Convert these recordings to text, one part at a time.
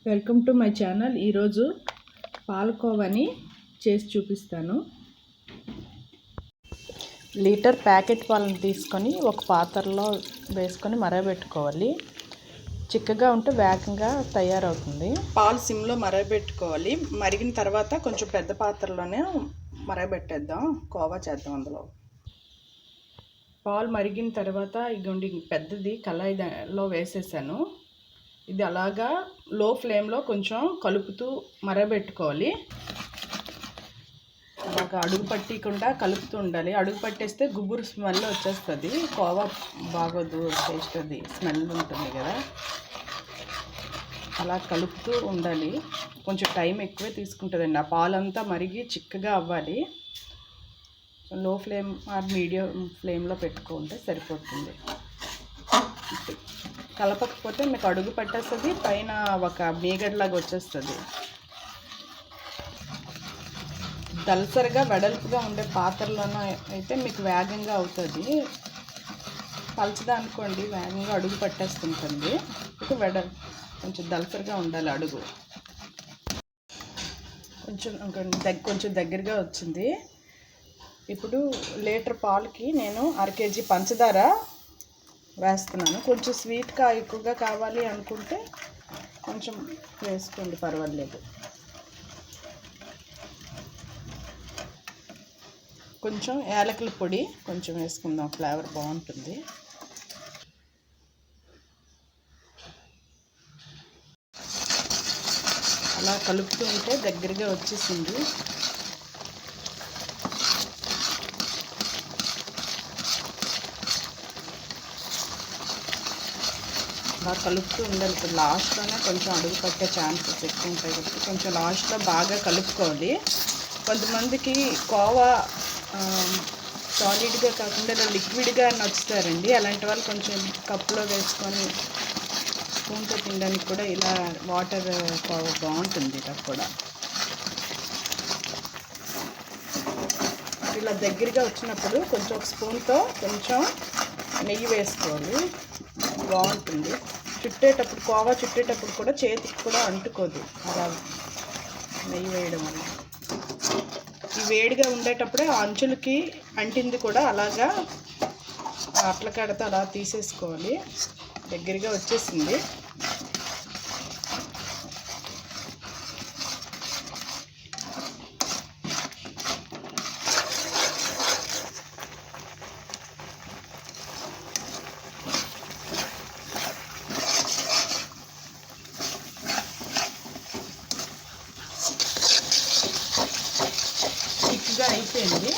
Welcome to my channel. ఈరోజు పాలకోవాని చేసి చూపిస్తాను. లీటర్ ప్యాకెట్ పాలను తీసుకొని ఒక పాత్రలో వేసుకొని మరగబెట్టుకోవాలి. చిక్కగా ఉంటే వేగంగా తయారవుతుంది. పాలు సిమ్లో మరగబెట్టుకోవాలి. మరిగిన తర్వాత కొంచెం పెద్ద పాత్రలోనే మరగబెట్టేద్దాం. కోవా చేద్దాం. అందులో పాలు మరిగిన తర్వాత ఇగోండి పెద్దది కళాయిలో వేసేసాను. ఇది అలాగా లో ఫ్లేమ్లో కొంచెం కలుపుతూ మరగబెట్టుకోవాలి. అలాగా అడుగు పట్టకుండా కలుపుతూ ఉండాలి. అడుగు పట్టేస్తే గుబురు స్మెల్ వచ్చేస్తుంది. కోవా బాగోదు, టేస్ట్ అది స్మెల్ ఉంటుంది కదా. అలా కలుపుతూ ఉండాలి. కొంచెం టైం ఎక్కువే తీసుకుంటుందండి. ఆ పాలంతా మరిగి చిక్కగా అవ్వాలి. లో ఫ్లేమ్ ఆర్ మీడియం ఫ్లేమ్లో పెట్టుకుంటే సరిపోతుంది. కలపకపోతే మీకు అడుగు పట్టేస్తుంది, పైన ఒక మీగడలాగా వచ్చేస్తుంది. దలసరిగా వెడల్పుగా ఉండే పాత్రలోనూ అయితే మీకు వేగంగా అవుతుంది. పలచదా అనుకోండి వేగంగా అడుగు పట్టేస్తుంటుంది. ఇక కొంచెం దలసరిగా ఉండాలి అడుగు. కొంచెం దగ్గరగా వచ్చింది. ఇప్పుడు లీటర్ పాలకి నేను 1/2 kg పంచదార వేస్తున్నాను. కొంచెం స్వీట్గా ఎక్కువగా కావాలి అనుకుంటే కొంచెం వేసుకోండి, పర్వాలేదు. కొంచెం యాలకుల పొడి కొంచెం వేసుకుందాం, ఫ్లేవర్ బాగుంటుంది. అలా కలుపుతూ ఉంటే దగ్గరగా వచ్చేసింది. బాగా కలుపుతూ ఉండాలి. ఇప్పుడు లాస్ట్లోనే కొంచెం అడుగు పట్టే ఛాన్సెస్ ఎక్కువ ఉంటాయి కాబట్టి కొంచెం లాస్ట్లో బాగా కలుపుకోవాలి. కొంతమందికి కోవా సాలిడ్గా కాకుండా ఇలా లిక్విడ్గా నచ్చుతారండి. అలాంటి వాళ్ళు కొంచెం కప్పులో వేసుకొని స్పూన్తో తినడానికి కూడా ఇలా వాటర్ కోవా బాగుంటుంది. ఇలా కూడా ఇలా దగ్గరగా వచ్చినప్పుడు కొంచెం ఒక స్పూన్తో కొంచెం నెయ్యి వేసుకోవాలి, బాగుంటుంది. చుట్టేటప్పుడు కోవా చుట్టేటప్పుడు కూడా చేతికి కూడా అంటుకోదు అలా నెయ్యి వేయడం వల్ల. ఈ వేడిగా ఉండేటప్పుడే అంచులకి అంటింది కూడా అలాగా అట్ల కడతా అలా తీసేసుకోవాలి. దగ్గరగా వచ్చేసింది. అయిపోయింది.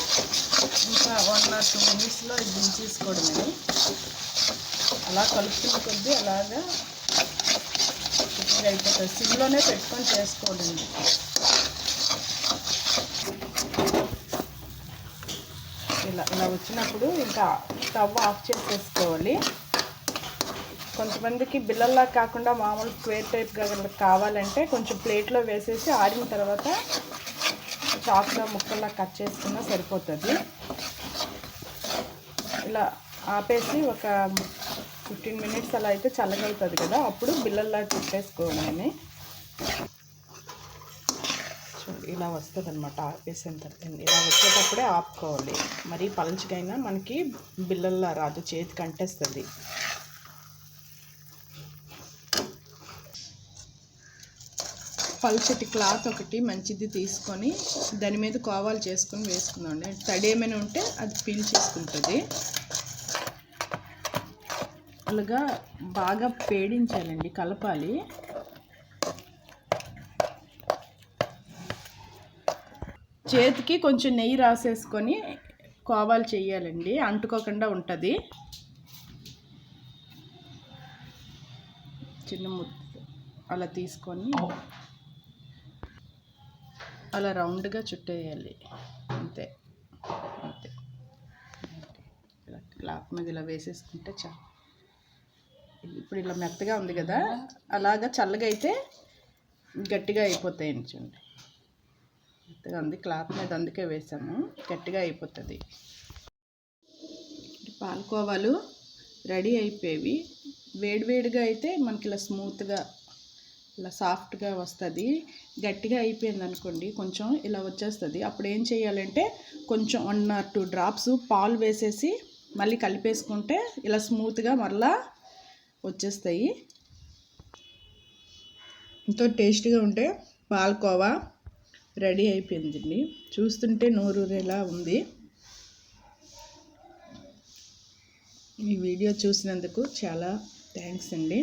ఇంకా 1 or 2 minutesలో ఇది దించేసుకోవడమే. అలా కలుపుతున్న కొద్దీ అలాగా చిక్కగా అయిపోతుంది. సిమ్లోనే పెట్టుకొని చేసుకోవడం. ఇలా వచ్చినప్పుడు ఇంకా స్టవ్ ఆఫ్ చేసేసుకోవాలి. కొంతమందికి బిల్లల్లా కాకుండా మామూలు స్క్వేర్ టైప్గా కావాలంటే కొంచెం ప్లేట్లో వేసేసి ఆరిన తర్వాత చాక్లో ముక్కల్లా కట్ చేసుకున్నా సరిపోతుంది. ఇలా ఆపేసి ఒక 15 minutes అలా అయితే చల్లగవుతుంది కదా, అప్పుడు బిల్లల్లా చుట్టేసుకోవడమే. ఇలా వస్తుంది అనమాట. ఆపేసిన తర్వాత ఇలా వచ్చేటప్పుడే ఆపుకోవాలి. మరీ పలుచగైనా మనకి బిల్లల్లా రాదు, చేతికి అంటేస్తుంది. పల్చటి క్లాత్ ఒకటి మంచిది తీసుకొని దాని మీద కోవాలు చేసుకొని వేసుకుందామండి. తడి ఏమైనా ఉంటే అది పీల్ చేసుకుంటుంది. అలాగా బాగా పేడించాలండి, కలపాలి. చేతికి కొంచెం నెయ్యి రాసేసుకొని కోవాలు చేయాలండి, అంటుకోకుండా ఉంటుంది. చిన్న ముద్ద అలా తీసుకొని అలా రౌండ్గా చుట్టేయాలి. అంతే అంతే. ఇలా క్లాత్ మీద ఇలా వేసేసుకుంటే చాలు. ఇప్పుడు ఇలా మెత్తగా ఉంది కదా, అలాగా చల్లగా అయితే గట్టిగా అయిపోతాయండి. చూడండి మెత్తగా ఉంది క్లాత్ మీద, అందుకే వేసాము, గట్టిగా అయిపోతుంది. పాలకోవాలు రెడీ అయిపోయేవి. వేడివేడిగా అయితే మనకి ఇలా స్మూత్గా ఇలా సాఫ్ట్గా వస్తుంది. గట్టిగా అయిపోయింది అనుకోండి కొంచెం ఇలా వచ్చేస్తుంది. అప్పుడు ఏం చేయాలంటే కొంచెం 1 or 2 డ్రాప్స్ పాలు వేసేసి మళ్ళీ కలిపేసుకుంటే ఇలా స్మూత్గా మరలా వచ్చేస్తాయి. ఎంతో టేస్టీగా ఉంటే పాలకోవా రెడీ అయిపోయిందండి. చూస్తుంటే నోరూరేలా ఉంది. ఈ వీడియో చూసినందుకు చాలా థ్యాంక్స్ అండి.